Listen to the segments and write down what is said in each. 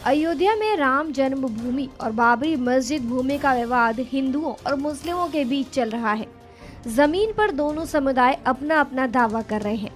अयोध्या में राम जन्मभूमि और बाबरी मस्जिद भूमि का विवाद हिंदुओं और मुस्लिमों के बीच चल रहा है। जमीन पर दोनों समुदाय अपना अपना दावा कर रहे हैं।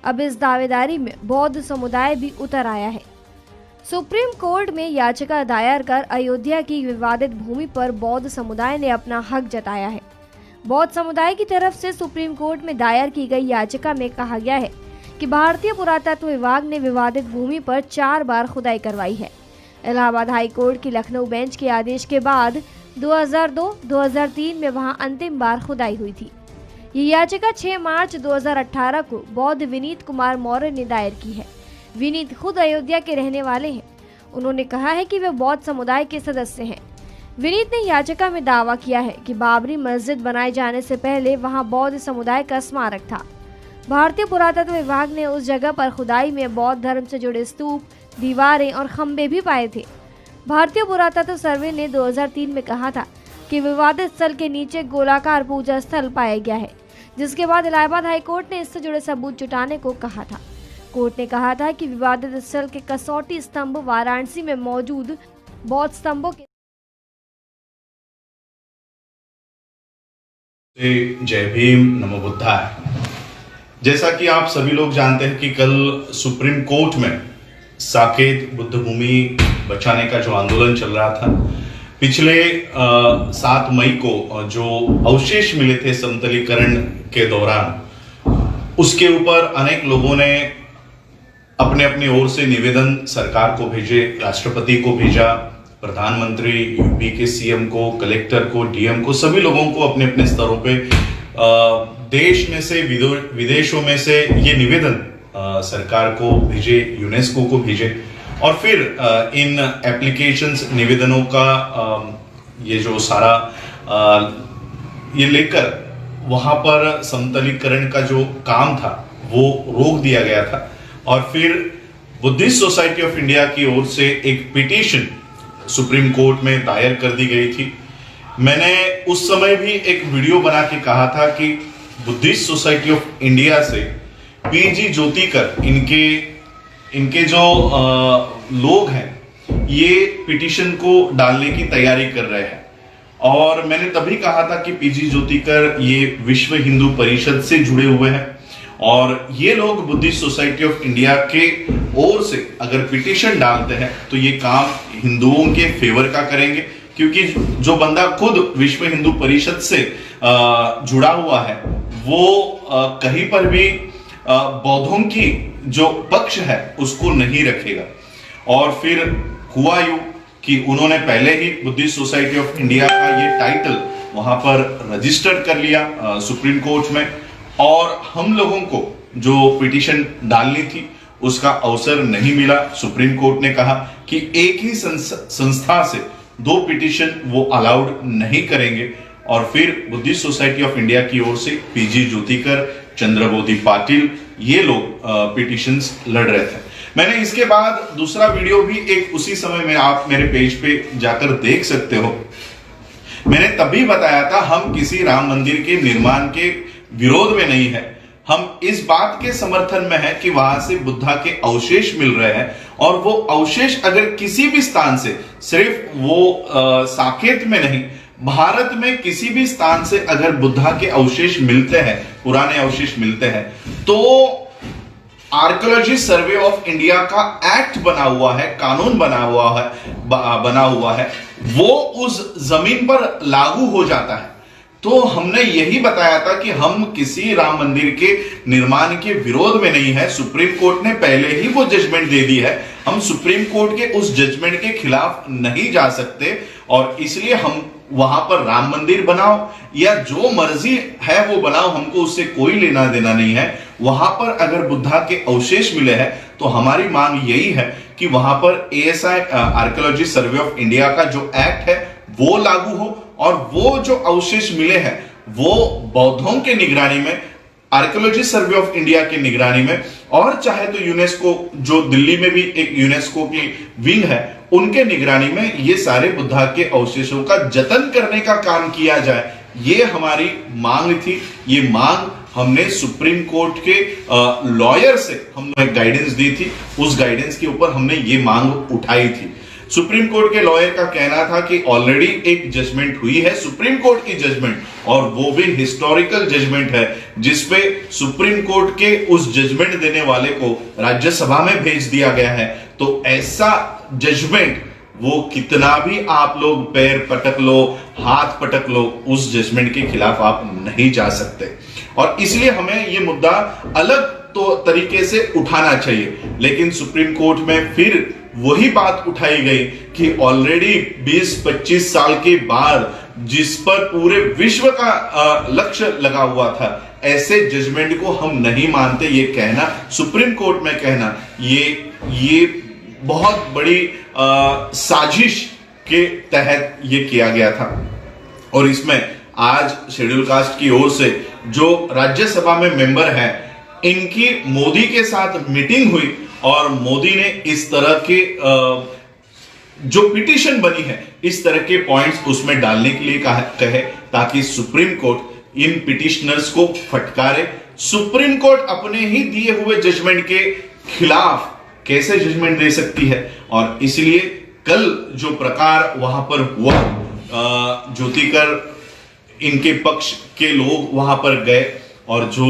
अब इस दावेदारी में बौद्ध समुदाय भी उतर आया है। सुप्रीम कोर्ट में याचिका दायर कर अयोध्या की विवादित भूमि पर बौद्ध समुदाय ने अपना हक जताया है। बौद्ध समुदाय की तरफ से सुप्रीम कोर्ट में दायर की गई याचिका में कहा गया है कि भारतीय पुरातत्व विभाग ने विवादित भूमि पर 4 बार खुदाई करवाई है। इलाहाबाद हाई कोर्ट की लखनऊ बेंच के आदेश के बाद 2002-2003 में वहां अंतिम बार खुदाई हुई थी। ये याचिका 6 मार्च 2018 को बौद्ध विनीत कुमार मौर्य ने दायर की है। विनीत खुद अयोध्या के रहने वाले हैं। उन्होंने कहा है कि वे बौद्ध समुदाय के सदस्य हैं। विनीत ने याचिका में दावा किया है कि बाबरी मस्जिद बनाए जाने से पहले वहां बौद्ध समुदाय का स्मारक था। भारतीय पुरातत्व विभाग ने उस जगह पर खुदाई में बौद्ध धर्म से जुड़े स्तूप, दीवारें और खंबे भी पाए थे। भारतीय पुरातत्व सर्वे ने 2003 में कहा था कि विवादित स्थल के नीचे गोलाकार पूजा स्थल पाया गया है, जिसके बाद इलाहाबाद हाई कोर्ट ने इससे जुड़े सबूत जुटाने को कहा था। कोर्ट ने कहा था कि विवादित स्थल के कसौटी स्तंभ वाराणसी में मौजूद बौद्ध स्तंभों के जय भीम, नमो बुद्धाय। जैसा कि आप सभी लोग जानते हैं कि कल सुप्रीम कोर्ट में साकेत बुद्ध भूमि बचाने का जो आंदोलन चल रहा था, पिछले 7 मई को जो अवशेष मिले थे समतलीकरण के दौरान, उसके ऊपर अनेक लोगों ने अपने अपनी ओर से निवेदन सरकार को भेजे, राष्ट्रपति को भेजा, प्रधानमंत्री, यूपी के सीएम को, कलेक्टर को, डीएम को, सभी लोगों को अपने अपने स्तरों पे देश में से विदेशों में से ये निवेदन सरकार को भेजे, यूनेस्को को भेजे और फिर इन एप्लीकेशंस, निवेदनों का ये जो सारा ये लेकर वहां पर समतलीकरण का जो काम था वो रोक दिया गया था। और फिर बुद्धिस्ट सोसाइटी ऑफ इंडिया की ओर से एक पिटीशन सुप्रीम कोर्ट में दायर कर दी गई थी। मैंने उस समय भी एक वीडियो बना के कहा था कि बुद्धिस्ट सोसाइटी ऑफ इंडिया से पीजी ज्योतिकर, इनके जो लोग हैं, ये पिटीशन को डालने की तैयारी कर रहे हैं। और मैंने तभी कहा था कि पीजी ज्योतिकर ये विश्व हिंदू परिषद से जुड़े हुए हैं और ये लोग बुद्धिस्ट सोसाइटी ऑफ इंडिया के ओर से अगर पिटीशन डालते हैं तो ये काम हिंदुओं के फेवर का करेंगे, क्योंकि जो बंदा खुद विश्व हिंदू परिषद से जुड़ा हुआ है वो कहीं पर भी बौद्धों की जो पक्ष है उसको नहीं रखेगा। और फिर हुआ यूं कि उन्होंने पहले ही बुद्धिस्ट सोसाइटी ऑफ इंडिया का ये टाइटल वहां पर रजिस्टर कर लिया सुप्रीम कोर्ट में, और हम लोगों को जो पिटीशन डालनी थी उसका अवसर नहीं मिला। सुप्रीम कोर्ट ने कहा कि एक ही संस्था से 2 पिटीशन वो अलाउड नहीं करेंगे। और फिर बुद्धिस्ट सोसाइटी ऑफ इंडिया की ओर से पीजी ज्योतिकर, चंद्रबोधि पाटिल, ये लोग पिटीशंस लड़ रहे थे। मैंने इसके बाद दूसरा वीडियो भी एक उसी समय में आप मेरे पेज पे जाकर देख सकते हो। मैंने तभी बताया था हम किसी राम मंदिर के निर्माण के विरोध में नहीं है, हम इस बात के समर्थन में है कि वहां से बुद्धा के अवशेष मिल रहे हैं और वो अवशेष अगर किसी भी स्थान से, सिर्फ वो साकेत में नहीं, भारत में किसी भी स्थान से अगर बुद्धा के अवशेष मिलते हैं, पुराने अवशेष मिलते हैं, तो आर्कियोलॉजी सर्वे ऑफ इंडिया का एक्ट बना हुआ है, कानून बना हुआ है, वो उस जमीन पर लागू हो जाता है। तो हमने यही बताया था कि हम किसी राम मंदिर के निर्माण के विरोध में नहीं है। सुप्रीम कोर्ट ने पहले ही वो जजमेंट दे दी है, हम सुप्रीम कोर्ट के उस जजमेंट के खिलाफ नहीं जा सकते और इसलिए हम वहां पर राम मंदिर बनाओ या जो मर्जी है वो बनाओ, हमको उससे कोई लेना देना नहीं है। वहां पर अगर बुद्धा के अवशेष मिले हैं तो हमारी मांग यही है कि वहां पर ASI, archaeology survey of India का जो एक्ट है वो लागू हो और वो जो अवशेष मिले हैं वो बौद्धों के निगरानी में, आर्कियोलॉजी सर्वे ऑफ इंडिया की निगरानी में, और चाहे तो यूनेस्को, जो दिल्ली में भी एक यूनेस्को की विंग है, उनके निगरानी में ये सारे बुद्धा के अवशेषों का जतन करने का काम किया जाए। ये हमारी मांग थी। ये मांग हमने सुप्रीम कोर्ट के लॉयर से हमने गाइडेंस दी थी, उस गाइडेंस के ऊपर हमने ये मांग उठाई थी। सुप्रीम कोर्ट के लॉयर का कहना था कि ऑलरेडी एक जजमेंट हुई है, सुप्रीम कोर्ट की जजमेंट, और वो भी हिस्टोरिकल जजमेंट है, जिसपे सुप्रीम कोर्ट के उस जजमेंट देने वाले को राज्यसभा में भेज दिया गया है। तो ऐसा जजमेंट, वो कितना भी आप लोग पैर पटक लो, हाथ पटक लो, उस जजमेंट के खिलाफ आप नहीं जा सकते। और इसलिए हमें ये मुद्दा अलग तो तरीके से उठाना चाहिए। लेकिन सुप्रीम कोर्ट में फिर वही बात उठाई गई कि ऑलरेडी 20-25 साल के बाद जिस पर पूरे विश्व का लक्ष्य लगा हुआ था, ऐसे जजमेंट को हम नहीं मानते, ये कहना, सुप्रीम कोर्ट में कहना, ये बहुत बड़ी साजिश के तहत ये किया गया था। और इसमें आज शेड्यूल कास्ट की ओर से जो राज्यसभा में मेंबर हैं, इनकी मोदी के साथ मीटिंग हुई और मोदी ने इस तरह के जो पिटीशन बनी है, इस तरह के पॉइंट्स उसमें डालने के लिए कहे, ताकि सुप्रीम कोर्ट इन पिटिशनर्स को फटकारे। सुप्रीम कोर्ट अपने ही दिए हुए जजमेंट के खिलाफ कैसे जजमेंट दे सकती है? और इसलिए कल जो प्रकार वहां पर हुआ, ज्योतिकर इनके पक्ष के लोग वहां पर गए और जो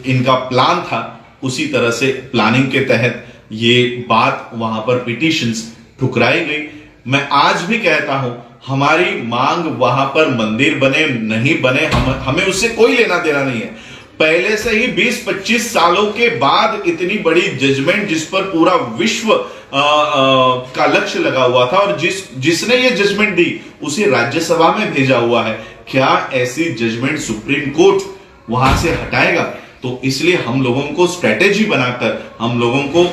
इनका प्लान था, उसी तरह से प्लानिंग के तहत ये बात वहां पर पिटीशंस ठुकराई गई। मैं आज भी कहता हूं, हमारी मांग वहां पर मंदिर बने नहीं बने, हमें उससे कोई लेना देना नहीं है। पहले से ही 20-25 सालों के बाद इतनी बड़ी जजमेंट, जिस पर पूरा विश्व का लक्ष्य लगा हुआ था, और जिसने ये जजमेंट दी उसे राज्यसभा में भेजा हुआ है, क्या ऐसी जजमेंट सुप्रीम कोर्ट वहां से हटाएगा? तो इसलिए हम लोगों को स्ट्रेटेजी बनाकर, हम लोगों को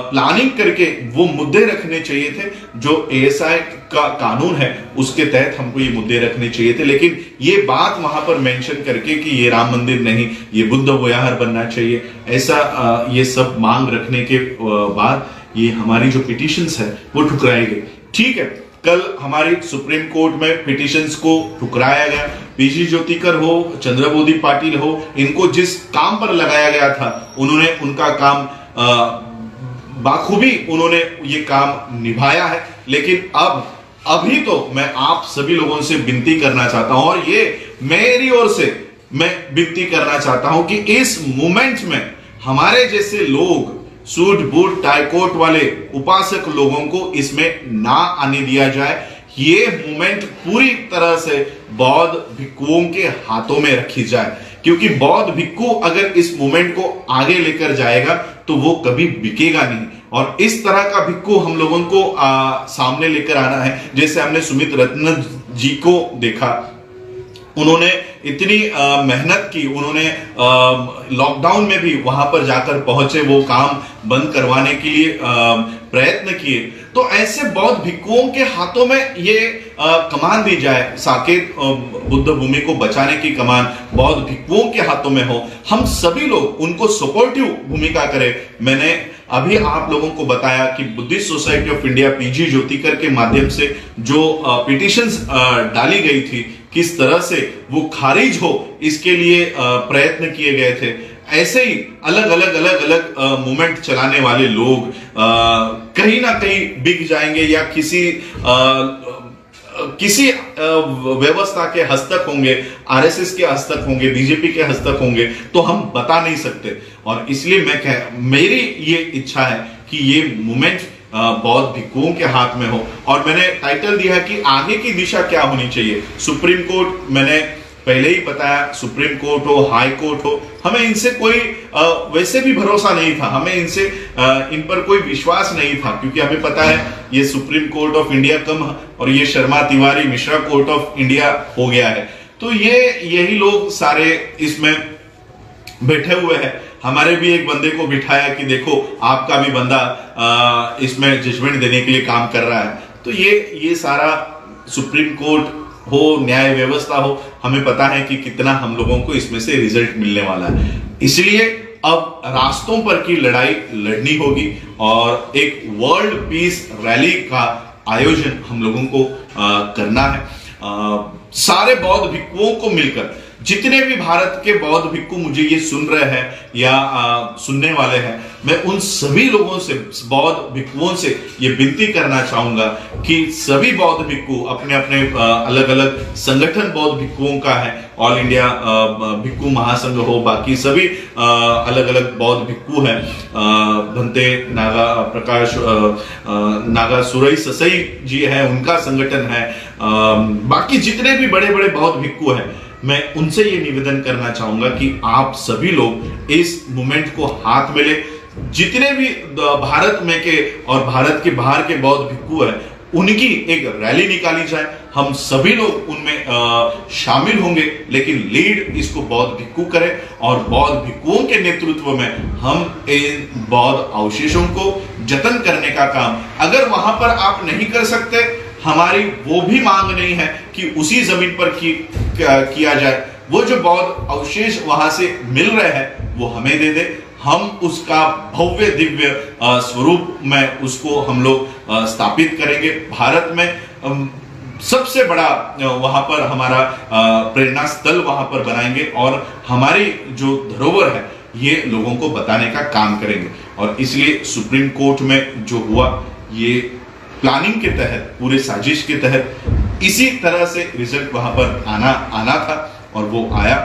प्लानिंग करके वो मुद्दे रखने चाहिए थे जो एएसआई का कानून है, उसके तहत हमको ये मुद्दे रखने चाहिए थे। लेकिन ये बात वहां पर मेंशन करके कि ये राम मंदिर नहीं, ये बुद्ध विहार बनना चाहिए, ऐसा ये सब मांग रखने के बाद ये हमारी जो पिटिशंस है वो ठुकराई गई। ठीक है, कल हमारी सुप्रीम कोर्ट में पिटिशंस को ठुकराया गया। पीजी ज्योतिकर हो, चंद्रबोधी पाटिल हो, इनको जिस काम पर लगाया गया था, उन्होंने उनका काम बाखूबी उन्होंने ये काम निभाया है। लेकिन अभी तो मैं आप सभी लोगों से विनती करना चाहता हूं, और ये मेरी ओर से मैं विनती करना चाहता हूं कि इस मूवमेंट में हमारे जैसे लोग, सूट बूट टाई कोट वाले उपासक लोगों को इसमें ना आने दिया जाए। ये मूवमेंट पूरी तरह से बौद्ध भिक्खुओं के हाथों में रखी जाए, क्योंकि बौद्ध भिक्खु अगर इस मूवमेंट को आगे लेकर जाएगा तो वो कभी बिकेगा नहीं। और इस तरह का भिक्खु हम लोगों को सामने लेकर आना है। जैसे हमने सुमित रत्न जी को देखा, उन्होंने इतनी मेहनत की, उन्होंने लॉकडाउन में भी वहां पर जाकर पहुंचे, वो काम बंद करवाने के लिए प्रयत्न किए। तो ऐसे बौद्ध भिक्खुओं के हाथों में ये कमान दी जाए, साकेत बुद्ध भूमि को बचाने की कमान बौद्ध भिक्खुओं के हाथों में हो। हम सभी लोग उनको सपोर्टिव भूमिका करें। मैंने अभी आप लोगों को बताया कि Buddhist society of India P G Jyotikar के माध्यम से जो पिटिशंस डाली गई थी, किस तरह से वो खारिज हो, इसके लिए प्रयत्न किए गए थे। ऐसे ही अलग अलग मूवमेंट चलाने वाले लोग कहीं ना कहीं बिक जाएंगे, या किसी व्यवस्था के हस्तक होंगे, आरएसएस के हस्तक होंगे, बीजेपी के हस्तक होंगे, तो हम बता नहीं सकते। और इसलिए मेरी ये इच्छा है कि ये मूवमेंट बौद्ध भिक्खुओं के हाथ में हो। और मैंने टाइटल दिया है कि आगे की दिशा क्या होनी चाहिए। सुप्रीम कोर्ट, मैंने पहले ही बताया, सुप्रीम कोर्ट हो, हाई कोर्ट हो, हमें इनसे कोई वैसे भी भरोसा नहीं था, हमें इनसे इन पर कोई विश्वास नहीं था, क्योंकि हमें पता है ये सुप्रीम कोर्ट ऑफ इंडिया कम और ये Sharma Tiwari Mishra court of India हो गया है। तो यही लोग सारे इसमें बैठे हुए हैं। हमारे भी एक बंदे को बिठाया कि देखो आपका भी बंदा इसमें जजमेंट देने के लिए काम कर रहा है। तो ये सारा सुप्रीम कोर्ट हो, न्याय व्यवस्था हो, हमें पता है कि कितना हम लोगों को इसमें से रिजल्ट मिलने वाला है। इसलिए अब रास्तों पर की लड़ाई लड़नी होगी और एक वर्ल्ड पीस रैली का आयोजन हम लोगों को करना है। सारे बौद्ध भिक्खुओं को मिलकर, जितने भी भारत के बौद्ध भिक्खु मुझे ये सुन रहे हैं या सुनने वाले हैं, मैं उन सभी लोगों से, बौद्ध भिक्खुओं से ये विनती करना चाहूंगा कि सभी बौद्ध भिक्खु अपने अपने अलग अलग संगठन बौद्ध भिक्खुओं का है, ऑल इंडिया भिक्खु महासंघ हो, बाकी सभी अलग अलग बौद्ध भिक्खु हैं, भंते नागा प्रकाश नागा सुरई ससई जी है, उनका संगठन है, बाकी जितने भी बड़े बड़े बौद्ध भिक्खु हैं, मैं उनसे ये निवेदन करना चाहूंगा कि आप सभी लोग इस मूवमेंट को हाथ में ले। जितने भी भारत में के और भारत के बाहर के बौद्ध भिक्खु हैं, उनकी एक रैली निकाली जाए, हम सभी लोग उनमें शामिल होंगे, लेकिन लीड इसको बौद्ध भिक्खु करें और बौद्ध भिक्खुओं के नेतृत्व में हम इन बौद्ध अवशेषों को जतन करने का काम, अगर वहां पर आप नहीं कर सकते, हमारी वो भी मांग नहीं है कि उसी जमीन पर किया जाए, वो जो बौद्ध अवशेष वहां से मिल रहे हैं वो हमें दे दे, हम उसका भव्य दिव्य स्वरूप में उसको हम लोग स्थापित करेंगे। भारत में सबसे बड़ा वहां पर हमारा प्रेरणा स्थल वहां पर बनाएंगे और हमारी जो धरोहर है ये लोगों को बताने का काम करेंगे। और इसलिए सुप्रीम कोर्ट में जो हुआ, ये प्लानिंग के तहत, पूरे साजिश के तहत इसी तरह से रिजल्ट वहां पर आना था और वो आया,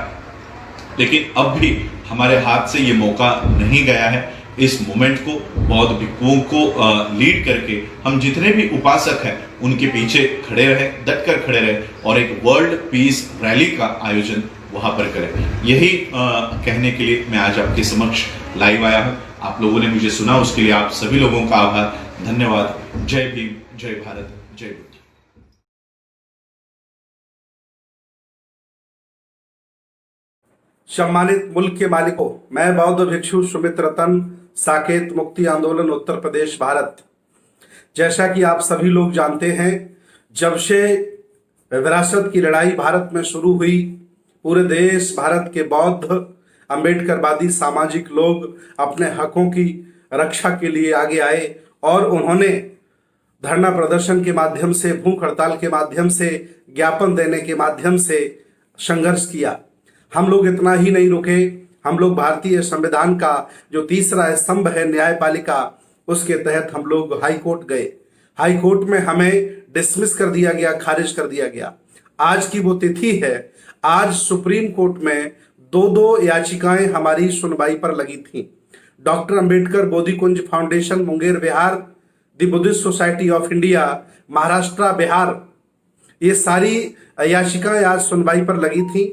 लेकिन अब भी हमारे हाथ से ये मौका नहीं गया है। इस मूवमेंट को, बौद्ध भिक्खुओं को लीड करके हम जितने भी उपासक हैं उनके पीछे खड़े रहे, डटकर खड़े रहे और एक वर्ल्ड पीस रैली का आयोजन वहां पर करें। यही कहने के लिए मैं आज आपके समक्ष लाइव आया हूं। आप लोगों ने मुझे सुना, उसके लिए आप सभी लोगों का आभार, धन्यवाद। जय भीम, जय भारत, जय बुद्ध। सम्मानित मुल्क के मालिकों, मैं बौद्ध भिक्षु सुमित रतन, साकेत मुक्ति आंदोलन उत्तर प्रदेश भारत। जैसा कि आप सभी लोग जानते हैं, जब से विरासत की लड़ाई भारत में शुरू हुई, पूरे देश भारत के बौद्ध अंबेडकरवादी सामाजिक लोग अपने हकों की रक्षा के लिए आगे आए और उन्होंने धरना प्रदर्शन के माध्यम से, भूख हड़ताल के माध्यम से, ज्ञापन देने के माध्यम से संघर्ष किया। हम लोग इतना ही नहीं रुके, हम लोग भारतीय संविधान का जो तीसरा स्तंभ है न्यायपालिका, उसके तहत हम लोग हाई कोर्ट गए। हाई कोर्ट में हमें डिसमिस कर दिया गया, खारिज कर दिया गया। आज की वो तिथि है, आज सुप्रीम कोर्ट में दो याचिकाएं हमारी सुनवाई पर लगी थी। Doctor Ambedkar Bodhikunj foundation Munger Bihar, the Buddhist society of India Maharashtra Bihar, ये सारी याचिकाएं आज सुनवाई पर लगी थी।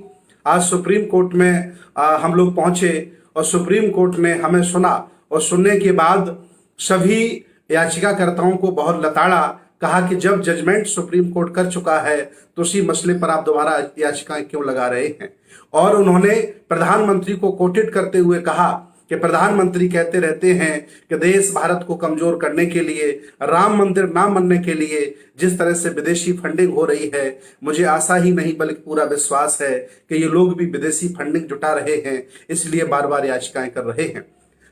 आज सुप्रीम कोर्ट में हम लोग पहुंचे और सुप्रीम कोर्ट ने हमें सुना और सुनने के बाद सभी याचिकाकर्ताओं को बहुत लताड़ा, कहा कि जब जजमेंट सुप्रीम कोर्ट कर चुका है तो उसी मसले पर आप दोबारा याचिकाएं क्यों लगा रहे हैं। और उन्होंने प्रधानमंत्री को कोटेड करते हुए कहा कि प्रधानमंत्री कहते रहते हैं कि देश भारत को कमजोर करने के लिए, राम मंदिर ना बनने के लिए जिस तरह से विदेशी फंडिंग हो रही है, मुझे आशा ही नहीं बल्कि पूरा विश्वास है कि ये लोग भी विदेशी फंडिंग जुटा रहे हैं, इसलिए बार बार याचिकाएं कर रहे हैं।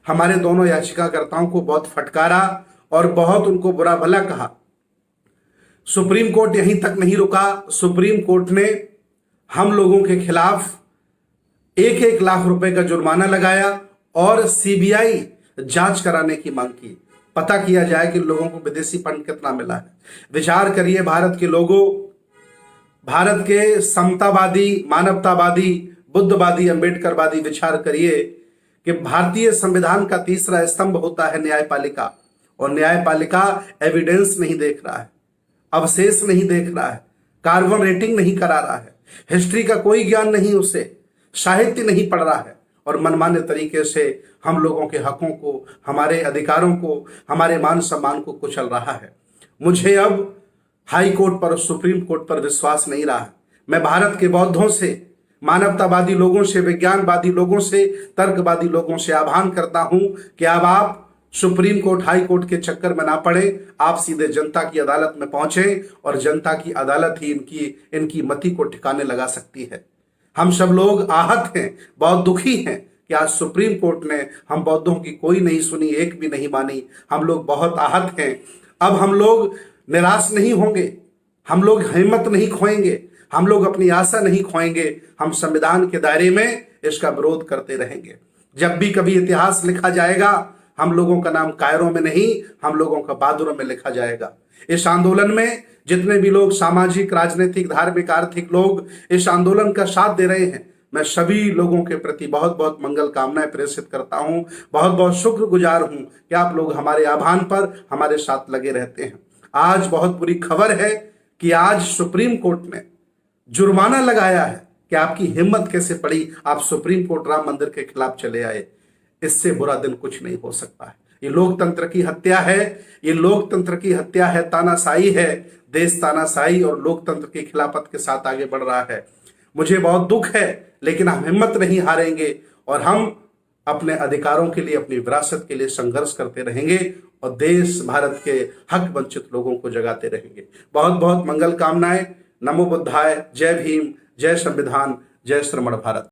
हमारे दोनों याचिकाकर्ताओं को बहुत फटकारा और बहुत उनको बुरा भला कहा। सुप्रीम कोर्ट यहीं तक नहीं रुका, सुप्रीम कोर्ट ने हम लोगों के खिलाफ 1-1 लाख रुपए का जुर्माना लगाया और सीबीआई जांच कराने की मांग की, पता किया जाए कि लोगों को विदेशी फंड कितना मिला है। विचार करिए भारत के लोगों, भारत के समतावादी, मानवतावादी, बुद्धवादी, अंबेडकरवादी विचार करिए कि भारतीय संविधान का तीसरा स्तंभ होता है न्यायपालिका, और न्यायपालिका एविडेंस नहीं देख रहा है, अवशेष नहीं देख रहा है, कार्बन रेटिंग नहीं करा रहा है, हिस्ट्री का कोई ज्ञान नहीं उसे, साहित्य नहीं पढ़ रहा है और मनमाने तरीके से हम लोगों के हकों को, हमारे अधिकारों को, हमारे मान सम्मान को कुचल रहा है। मुझे अब हाई कोर्ट पर, सुप्रीम कोर्ट पर विश्वास नहीं रहा है। मैं भारत के बौद्धों से, मानवतावादी लोगों से, विज्ञानवादी लोगों से, तर्कवादी लोगों से आह्वान करता हूं कि अब आप सुप्रीम कोर्ट, हाई कोर्ट के चक्कर में ना पड़े, आप सीधे जनता की अदालत में पहुंचे और जनता की अदालत ही इनकी मति को ठिकाने लगा सकती है। हम सब लोग आहत हैं, बहुत दुखी हैं कि आज सुप्रीम कोर्ट ने हम बौद्धों की कोई नहीं सुनी, एक भी नहीं मानी। हम लोग बहुत आहत हैं। अब हम लोग निराश नहीं होंगे, हम लोग हिम्मत नहीं खोएंगे। हम लोग अपनी आशा नहीं खोएंगे, हम संविधान के दायरे में इसका विरोध करते रहेंगे। जब भी कभी इतिहास लिखा जाएगा, हम लोगों का नाम कायरों में नहीं, हम लोगों का बहादुरों में लिखा जाएगा। इस आंदोलन में जितने भी लोग सामाजिक, राजनीतिक, धार्मिक, आर्थिक लोग इस आंदोलन का साथ दे रहे हैं, मैं सभी लोगों के प्रति बहुत बहुत मंगल कामनाएं प्रेषित करता हूं। बहुत बहुत शुक्रगुजार हूं कि आप लोग हमारे आह्वान पर हमारे साथ लगे रहते हैं। आज बहुत बुरी खबर है कि आज सुप्रीम कोर्ट ने जुर्माना लगाया है कि आपकी हिम्मत कैसे पड़ी, आप सुप्रीम कोर्ट राम मंदिर के खिलाफ चले आए। इससे बुरा दिन कुछ नहीं हो सकता है। ये लोकतंत्र की हत्या है, ये लोकतंत्र की हत्या है, तानाशाही है। देश तानाशाही और लोकतंत्र की खिलाफत के साथ आगे बढ़ रहा है। मुझे बहुत दुख है, लेकिन हम हिम्मत नहीं हारेंगे और हम अपने अधिकारों के लिए, अपनी विरासत के लिए संघर्ष करते रहेंगे और देश भारत के हक वंचित लोगों को जगाते रहेंगे। बहुत बहुत मंगल कामनाएं। नमो बुद्धाय। जय भीम, जय संविधान, जय श्रमण भारत।